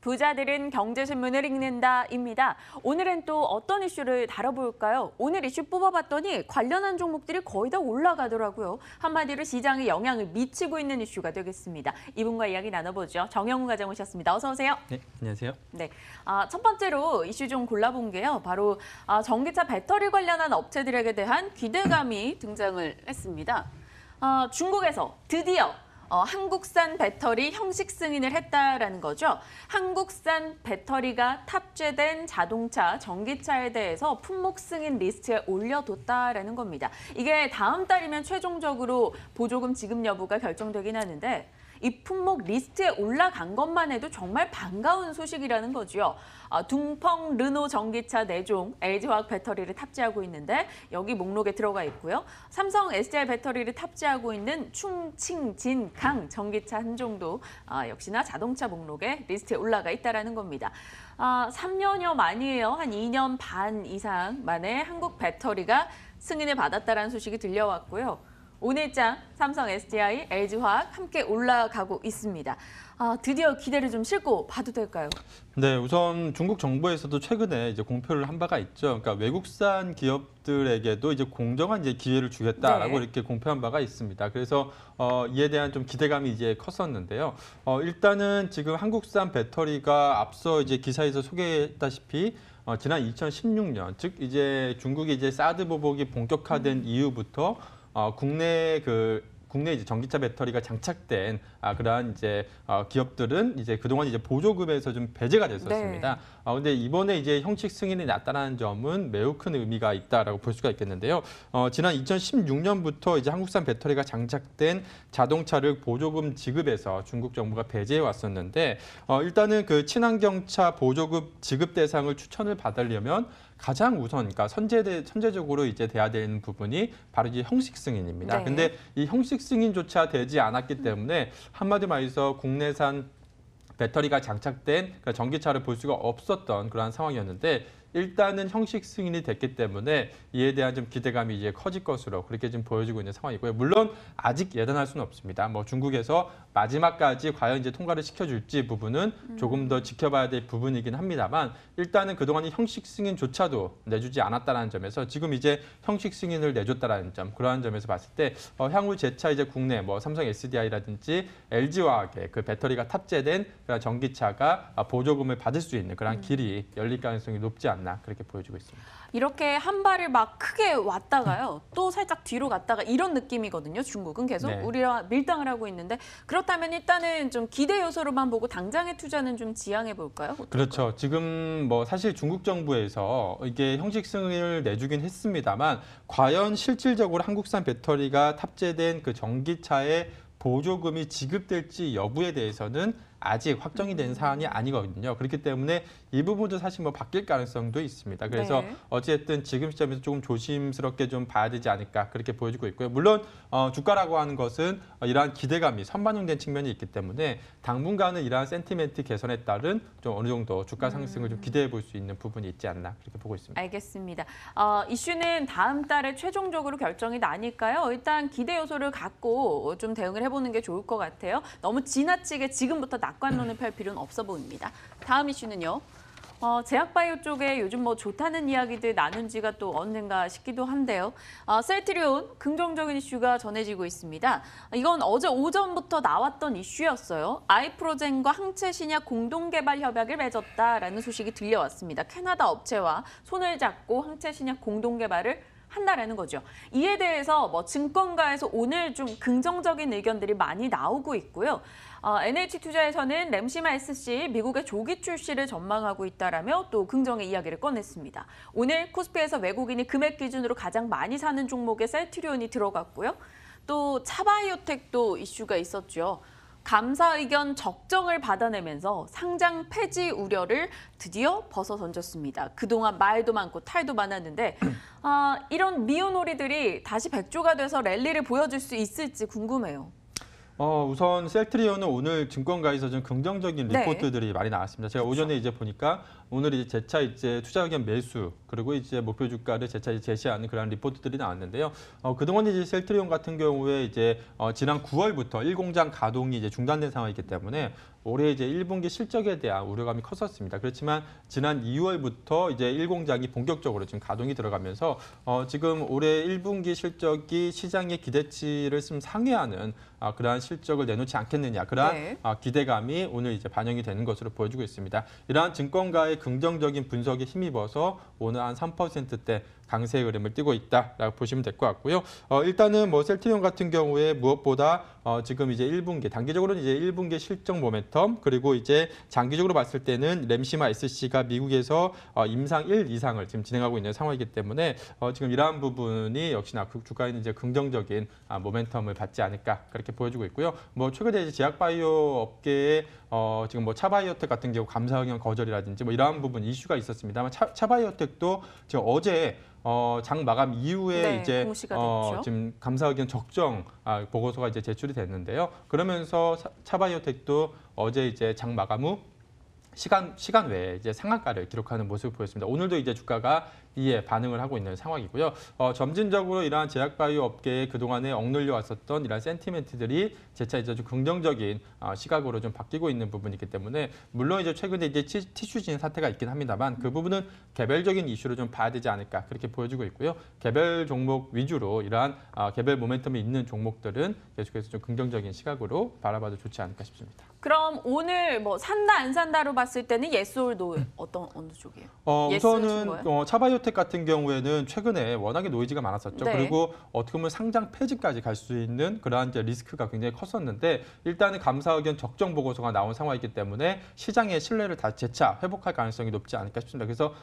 부자들은 경제신문을 읽는다입니다. 오늘은 또 어떤 이슈를 다뤄볼까요? 오늘 이슈 뽑아봤더니 관련한 종목들이 거의 다 올라가더라고요. 한마디로 시장에 영향을 미치고 있는 이슈가 되겠습니다. 이분과 이야기 나눠보죠. 정영훈 과장 오셨습니다. 어서 오세요. 네, 안녕하세요. 네, 첫 번째로 이슈 좀 골라본 게요. 바로 전기차 배터리 관련한 업체들에게 대한 기대감이 등장을 했습니다. 중국에서 드디어 한국산 배터리 형식 승인을 했다라는 거죠. 한국산 배터리가 탑재된 자동차, 전기차에 대해서 품목 승인 리스트에 올려뒀다라는 겁니다. 이게 다음 달이면 최종적으로 보조금 지급 여부가 결정되긴 하는데 이 품목 리스트에 올라간 것만 해도 정말 반가운 소식이라는 거죠. 둥펑 르노 전기차 4종 LG화학 배터리를 탑재하고 있는데 여기 목록에 들어가 있고요. 삼성 SDI 배터리를 탑재하고 있는 충칭진강 전기차 한 종도 역시나 자동차 목록에 리스트에 올라가 있다는 겁니다. 3년여 만이에요. 한 2년 반 이상 만에 한국 배터리가 승인을 받았다는 소식이 들려왔고요. 오늘장 삼성 SDI, LG화학 함께 올라가고 있습니다. 드디어 기대를 좀 싣고 봐도 될까요? 네, 우선 중국 정부에서도 최근에 이제 공표를 한 바가 있죠. 그러니까 외국산 기업들에게도 이제 공정한 이제 기회를 주겠다라고 이렇게 공표한 바가 있습니다. 그래서 이에 대한 좀 기대감이 이제 컸었는데요. 일단은 지금 한국산 배터리가 앞서 이제 기사에서 소개했다시피 지난 2016년, 즉 이제 중국이 이제 사드 보복이 본격화된 이후부터 국내 이제 전기차 배터리가 장착된 그러한 이제 기업들은 이제 그동안 이제 보조금에서 좀 배제가 됐었습니다. 근데 이번에 이제 형식 승인이 났다는 점은 매우 큰 의미가 있다라고 볼 수가 있겠는데요. 지난 2016년부터 이제 한국산 배터리가 장착된 자동차를 보조금 지급해서 중국 정부가 배제해 왔었는데 일단은 그 친환경차 보조금 지급 대상을 추천을 받으려면 가장 우선, 그러니까 선제적으로 이제 돼야 되는 부분이 바로 이제 형식 승인입니다. 근데 이 형식 승인조차 되지 않았기 때문에 한마디 말해서 국내산 배터리가 장착된 전기차를 볼 수가 없었던 그러한 상황이었는데 일단은 형식 승인이 됐기 때문에 이에 대한 좀 기대감이 이제 커질 것으로 그렇게 좀 보여지고 있는 상황이고요. 물론 아직 예단할 수는 없습니다. 뭐 중국에서 마지막까지 과연 이제 통과를 시켜줄지 부분은 조금 더 지켜봐야 될 부분이긴 합니다만 일단은 그동안의 형식 승인조차도 내주지 않았다는 점에서 지금 이제 형식 승인을 내줬다는 점 그러한 점에서 봤을 때 향후 재차 이제 국내 뭐 삼성 SDI라든지 LG화학의 그 배터리가 탑재된 그런 전기차가 보조금을 받을 수 있는 그런 길이 열릴 가능성이 높지 않나. 그렇게 보여지고 있습니다. 이렇게 한 발을 막 크게 왔다가요. 또 살짝 뒤로 갔다가 이런 느낌이거든요. 중국은 계속 우리와 밀당을 하고 있는데 그렇다면 일단은 좀 기대 요소로만 보고 당장의 투자는 좀 지양해 볼까요? 어떨까요? 그렇죠. 지금 뭐 사실 중국 정부에서 이게 형식 승인을 내주긴 했습니다만 과연 실질적으로 한국산 배터리가 탑재된 그 전기차에 보조금이 지급될지 여부에 대해서는 아직 확정이 된 사안이 아니거든요. 그렇기 때문에 이 부분도 사실 뭐 바뀔 가능성도 있습니다. 그래서 어쨌든 지금 시점에서 조금 조심스럽게 좀 봐야 되지 않을까 그렇게 보여지고 있고요. 물론 주가라고 하는 것은 이러한 기대감이 선반영된 측면이 있기 때문에 당분간은 이러한 센티멘트 개선에 따른 좀 어느 정도 주가 상승을 좀 기대해 볼 수 있는 부분이 있지 않나 그렇게 보고 있습니다. 알겠습니다. 이슈는 다음 달에 최종적으로 결정이 나니까요. 일단 기대 요소를 갖고 좀 대응을 해보는 게 좋을 것 같아요. 너무 지나치게 지금부터 낙관론을 펼 필요는 없어 보입니다. 다음 이슈는요. 제약바이오 쪽에 요즘 뭐 좋다는 이야기들 나눈 지가 또 언젠가 싶기도 한데요. 셀트리온 긍정적인 이슈가 전해지고 있습니다. 이건 어제 오전부터 나왔던 이슈였어요. 아이프로젠과 항체신약 공동개발 협약을 맺었다라는 소식이 들려왔습니다. 캐나다 업체와 손을 잡고 항체신약 공동개발을 한다라는 거죠. 이에 대해서 뭐 증권가에서 오늘 좀 긍정적인 의견들이 많이 나오고 있고요. NH투자에서는 램시마 SC 미국의 조기 출시를 전망하고 있다라며 또 긍정의 이야기를 꺼냈습니다. 오늘 코스피에서 외국인이 금액 기준으로 가장 많이 사는 종목에 셀트리온이 들어갔고요. 또 차바이오텍도 이슈가 있었죠. 감사 의견 적정을 받아내면서 상장 폐지 우려를 드디어 벗어던졌습니다. 그동안 말도 많고 탈도 많았는데 이런 미오놀이들이 다시 백조가 돼서 랠리를 보여줄 수 있을지 궁금해요. 우선 셀트리온은 오늘 증권가에서 좀 긍정적인 리포트들이 많이 나왔습니다. 제가 오전에 이제 보니까 오늘 이제 재차 이제 투자 의견 매수 그리고 이제 목표 주가를 재차 이제 제시하는 그런 리포트들이 나왔는데요. 그동안 이제 셀트리온 같은 경우에 이제 지난 9월부터 1공장 가동이 이제 중단된 상황이기 때문에 올해 이제 1분기 실적에 대한 우려감이 컸었습니다. 그렇지만 지난 2월부터 이제 1공장이 본격적으로 지금 가동이 들어가면서 지금 올해 1분기 실적이 시장의 기대치를 좀 상회하는 그러한 실적을 내놓지 않겠느냐, 그러한 네. 기대감이 오늘 이제 반영이 되는 것으로 보여지고 있습니다. 이러한 증권가의 긍정적인 분석에 힘입어서 오늘 한 3%대 강세의 흐름을 띠고 있다라고 보시면 될 것 같고요. 일단은 뭐 셀트리온 같은 경우에 무엇보다 지금 이제 1분기 단기적으로는 이제 1분기 실적 모멘텀, 그리고 이제 장기적으로 봤을 때는 램시마 SC가 미국에서 임상 1 이상을 지금 진행하고 있는 상황이기 때문에 지금 이러한 부분이 역시나 그 주가에는 이제 긍정적인 모멘텀을 받지 않을까 그렇게 보여지고 있고요. 뭐 최근에 이제 제약바이오 업계에 지금 뭐 차바이오텍 같은 경우 감사 의견 거절이라든지 뭐 이러한 부분 이슈가 있었습니다만 차바이오텍도 지금 어제 장 마감 이후에 네, 이제 공시가 됐죠. 지금 감사 의견 적정 보고서가 이제 제출이 됐는데요. 그러면서 차바이오텍도 어제 이제 장 마감 후 시간 외에 이제 상한가를 기록하는 모습을 보였습니다. 오늘도 이제 주가가 이에 반응을 하고 있는 상황이고요. 점진적으로 이러한 제약바이오 업계에 그동안에 억눌려 왔었던 이러한 센티멘트들이 재차 이제 좀 긍정적인 시각으로 좀 바뀌고 있는 부분이기 때문에 물론 이제 최근에 이제 티슈진 사태가 있긴 합니다만 그 부분은 개별적인 이슈로 좀 봐야 되지 않을까 그렇게 보여지고 있고요. 개별 종목 위주로 이러한 개별 모멘텀이 있는 종목들은 계속해서 좀 긍정적인 시각으로 바라봐도 좋지 않을까 싶습니다. 그럼 오늘 뭐 산다 안 산다로 봤을 때는 예스올도 어느 쪽이에요? 우선은 차바이오텍 같은 경우에는 최근에 워낙에 노이즈가 많았었죠. 네. 그리고 어떻게 보면 상장 폐지까지 갈 수 있는 그러한 이제 리스크가 굉장히 컸었는데 일단은 감사 의견 적정 보고서가 나온 상황이기 때문에 시장의 신뢰를 다 재차 회복할 가능성이 높지 않을까 싶습니다. 그래서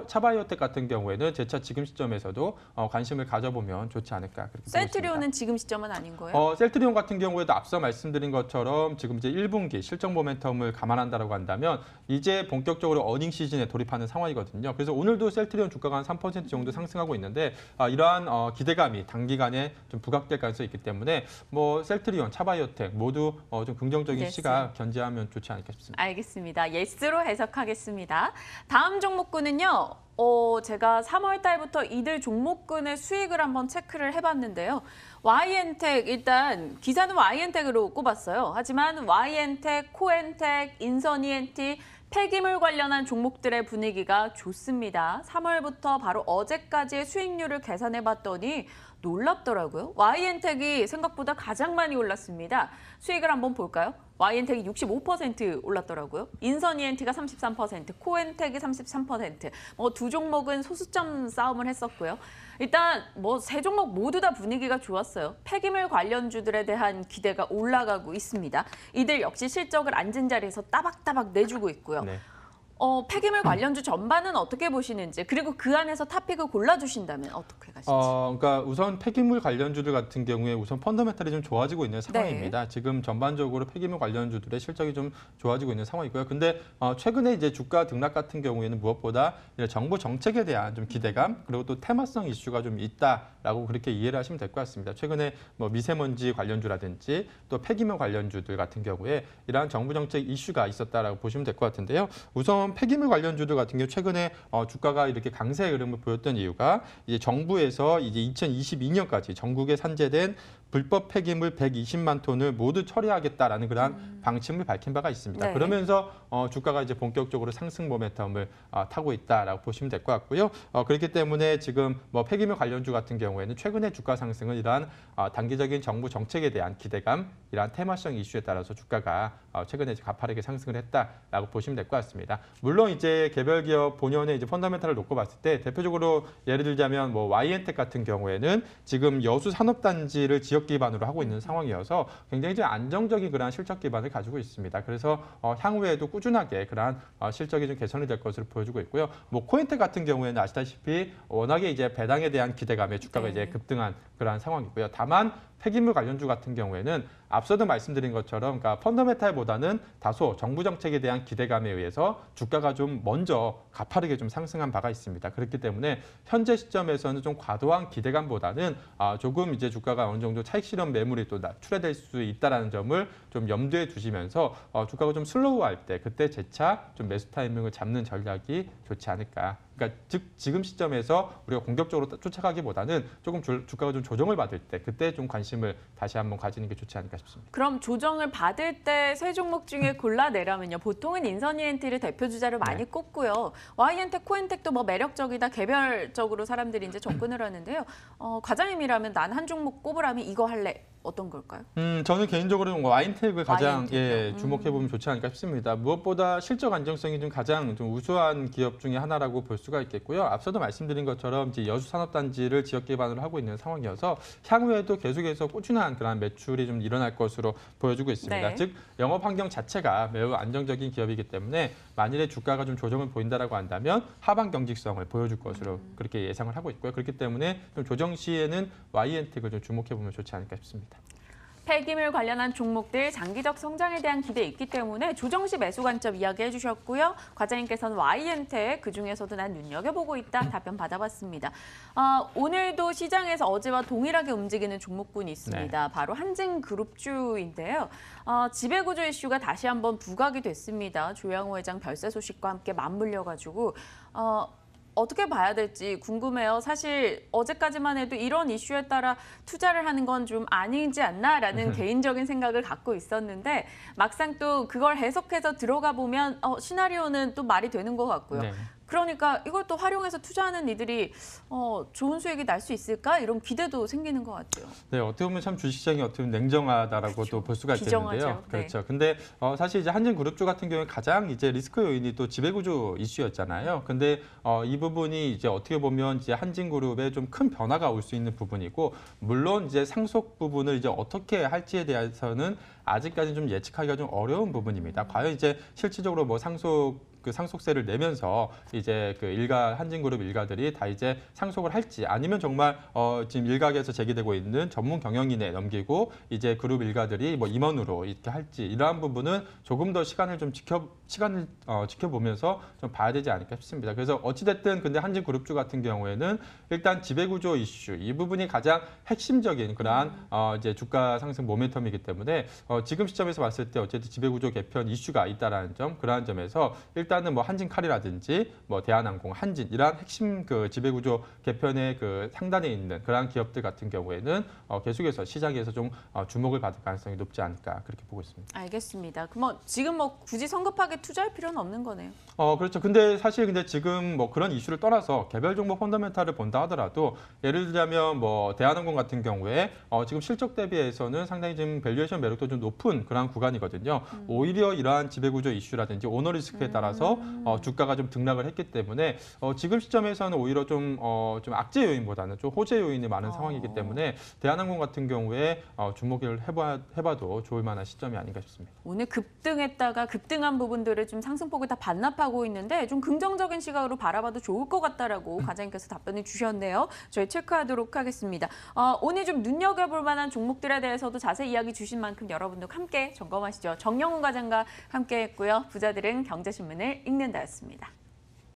차바이오텍 같은 경우에는 재차 지금 시점에서도 관심을 가져보면 좋지 않을까 그렇게 보고 있습니다. 셀트리온은 지금 시점은 아닌 거예요? 셀트리온 같은 경우에도 앞서 말씀드린 것처럼 지금 이제 1분기 실적 모멘텀을 감안한다라고 한다면 이제 본격적으로 어닝 시즌에 돌입하는 상황이거든요. 그래서 오늘도 셀트리온 주가가 한 3% 정도 상승하고 있는데 이러한 기대감이 단기간에 좀 부각될 가능성이 있기 때문에 뭐 셀트리온, 차바이오텍 모두 좀 긍정적인 예스. 시각 견지하면 좋지 않을까 싶습니다. 알겠습니다. 예스로 해석하겠습니다. 다음 종목군은요. 제가 3월 달부터 이들 종목군의 수익을 한번 체크를 해봤는데요. YN텍 일단 기사는 YN텍으로 꼽았어요. 하지만 YN텍, 코엔텍, 인선이엔티, 폐기물 관련한 종목들의 분위기가 좋습니다. 3월부터 바로 어제까지의 수익률을 계산해봤더니 놀랍더라고요. YN텍이 생각보다 가장 많이 올랐습니다. 수익을 한번 볼까요? YN텍이 65% 올랐더라고요. 인선이엔티가 33%, 코엔텍이 33%. 두 종목은 소수점 싸움을 했었고요. 일단 세 종목 모두 다 분위기가 좋았어요. 폐기물 관련주들에 대한 기대가 올라가고 있습니다. 이들 역시 실적을 앉은 자리에서 따박따박 내주고 있고요. 네. 폐기물 관련주 전반은 어떻게 보시는지, 그리고 그 안에서 탑픽을 골라주신다면 어떻게 가실지. 그러니까 우선 폐기물 관련주들 같은 경우에 우선 펀더멘탈이 좀 좋아지고 있는 상황입니다. 지금 전반적으로 폐기물 관련주들의 실적이 좀 좋아지고 있는 상황이고요. 근데 최근에 이제 주가 등락 같은 경우에는 무엇보다 정부 정책에 대한 좀 기대감, 그리고 또 테마성 이슈가 좀 있다라고 그렇게 이해를 하시면 될 것 같습니다. 최근에 뭐 미세먼지 관련주라든지 또 폐기물 관련주들 같은 경우에 이러한 정부 정책 이슈가 있었다라고 보시면 될 것 같은데요. 우선 폐기물 관련주들 같은 경우 최근에 주가가 이렇게 강세의 흐름을 보였던 이유가 이제 정부에서 이제 2022년까지 전국에 산재된 불법 폐기물 120만 톤을 모두 처리하겠다라는 그러한 방침을 밝힌 바가 있습니다. 네. 그러면서 주가가 이제 본격적으로 상승 모멘텀을 타고 있다라고 보시면 될 것 같고요. 그렇기 때문에 지금 뭐 폐기물 관련주 같은 경우에는 최근의 주가 상승은 이러한 단기적인 정부 정책에 대한 기대감, 이러한 테마성 이슈에 따라서 주가가 최근에 가파르게 상승을 했다라고 보시면 될 것 같습니다. 물론 이제 개별 기업 본연의 이제 펀더멘탈을 놓고 봤을 때 대표적으로 예를 들자면 뭐 YN텍 같은 경우에는 지금 여수 산업단지를 지역 기반으로 하고 있는 상황이어서 굉장히 좀 안정적인 그러한 실적 기반을 가지고 있습니다. 그래서 향후에도 꾸준하게 그러한 실적이 좀 개선이 될 것으로 보여지고 있고요. 뭐 코엔텍 같은 경우에는 아시다시피 워낙에 이제 배당에 대한 기대감에 주가가 이제 급등한 그러한 상황이고요. 다만 폐기물 관련주 같은 경우에는 앞서도 말씀드린 것처럼 그러니까 펀더멘탈보다는 다소 정부 정책에 대한 기대감에 의해서 주가가 좀 먼저 가파르게 좀 상승한 바가 있습니다. 그렇기 때문에 현재 시점에서는 좀 과도한 기대감보다는 조금 이제 주가가 어느 정도 차익 실현 매물이 또 출회될 수 있다라는 점을 좀 염두에 두시면서 주가가 좀 슬로우할 때 그때 재차 좀 매수 타이밍을 잡는 전략이 좋지 않을까 그러니까 즉 지금 시점에서 우리가 공격적으로 쫓아가기보다는 조금 주가가 좀 조정을 받을 때 그때 좀 관심을 다시 한번 가지는 게 좋지 않을까 싶습니다. 그럼 조정을 받을 때 세 종목 중에 골라내라면요. 보통은 인선 ENT를 대표 주자로 많이 꼽고요. Y엔텍, 코엔텍도 뭐 매력적이다 개별적으로 사람들이 이제 접근을 하는데요. 과장님이라면 난 한 종목 꼽으라면 이거 할래. 어떤 걸까요? 저는 개인적으로는 와인텍을 가장 와인텍이요? 주목해 보면 좋지 않을까 싶습니다. 무엇보다 실적 안정성이 좀 가장 좀 우수한 기업 중에 하나라고 볼 수가 있겠고요. 앞서도 말씀드린 것처럼 이제 여수 산업단지를 지역 기반으로 하고 있는 상황이어서 향후에도 계속해서 꾸준한 그런 매출이 좀 일어날 것으로 보여지고 있습니다. 네. 즉 영업 환경 자체가 매우 안정적인 기업이기 때문에 만일에 주가가 좀 조정을 보인다라고 한다면 하방 경직성을 보여줄 것으로 그렇게 예상을 하고 있고요. 그렇기 때문에 좀 조정 시에는 Y엔텍을 좀 주목해 보면 좋지 않을까 싶습니다. 폐기물 관련한 종목들 장기적 성장에 대한 기대 있기 때문에 조정 시 매수 관점 이야기해 주셨고요. 과장님께서는 Y엔텍 그중에서도 난 눈여겨보고 있다 답변 받아봤습니다. 오늘도 시장에서 어제와 동일하게 움직이는 종목군이 있습니다. 네. 바로 한진그룹주인데요. 지배구조 이슈가 다시 한번 부각이 됐습니다. 조양호 회장 별세 소식과 함께 맞물려가지고 어떻게 봐야 될지 궁금해요. 사실 어제까지만 해도 이런 이슈에 따라 투자를 하는 건 좀 아니지 않나라는 개인적인 생각을 갖고 있었는데 막상 또 그걸 해석해서 들어가 보면 시나리오는 또 말이 되는 것 같고요. 네. 그러니까 이걸 또 활용해서 투자하는 이들이 좋은 수익이 날 수 있을까? 이런 기대도 생기는 것 같아요. 네, 어떻게 보면 참 주식시장이 어떻게 보면 냉정하다라고 또 볼 수가 있겠는데요. 비정하죠. 네. 그렇죠. 근데 사실 이제 한진그룹주 같은 경우에 가장 이제 리스크 요인이 또 지배구조 이슈였잖아요. 근데 이 부분이 이제 어떻게 보면 이제 한진그룹에 좀 큰 변화가 올 수 있는 부분이고, 물론 이제 상속 부분을 이제 어떻게 할지에 대해서는 아직까지 좀 예측하기가 좀 어려운 부분입니다. 과연 이제 실질적으로 뭐 상속세를 내면서 이제 그 한진그룹 일가들이 다 이제 상속을 할지, 아니면 정말 지금 일각에서 제기되고 있는 전문 경영인에 넘기고 이제 그룹 일가들이 뭐 임원으로 이렇게 할지, 이러한 부분은 조금 더 시간을 지켜보면서 좀 봐야 되지 않을까 싶습니다. 그래서 어찌됐든 근데 한진그룹주 같은 경우에는 일단 지배구조 이슈 이 부분이 가장 핵심적인 그러한 이제 주가 상승 모멘텀이기 때문에 지금 시점에서 봤을 때 어쨌든 지배구조 개편 이슈가 있다라는 점, 그러한 점에서 일단은 뭐 한진칼이라든지 뭐 대한항공, 한진 이러한 핵심 그 지배구조 개편의 그 상단에 있는 그러한 기업들 같은 경우에는 계속해서 시장에서 좀 주목을 받을 가능성이 높지 않을까 그렇게 보고 있습니다. 알겠습니다. 그럼 지금 굳이 성급하게 투자할 필요는 없는 거네요. 그렇죠. 근데 지금 뭐 그런 이슈를 떠나서 개별 종목 펀더멘탈을 본다 하더라도 예를 들자면 뭐 대한항공 같은 경우에 지금 실적 대비해서는 상당히 지금 밸류에이션 매력도 좀 높은 그런 구간이거든요. 오히려 이러한 지배구조 이슈라든지 오너 리스크에 따라서 주가가 좀 등락을 했기 때문에 지금 시점에서는 오히려 좀 악재 요인보다는 좀 호재 요인이 많은 상황이기 때문에 대한항공 같은 경우에 주목을 해봐도 좋을 만한 시점이 아닌가 싶습니다. 오늘 급등했다가 급등한 부분들을 좀 상승폭을 다 반납하고 있는데 좀 긍정적인 시각으로 바라봐도 좋을 것 같다라고 과장님께서 답변을 주셨네요. 저희 체크하도록 하겠습니다. 오늘 좀 눈여겨볼 만한 종목들에 대해서도 자세히 이야기 주신 만큼 여러분도 함께 점검하시죠. 정영훈 과장과 함께했고요. 부자들은 경제신문을 읽는다였습니다.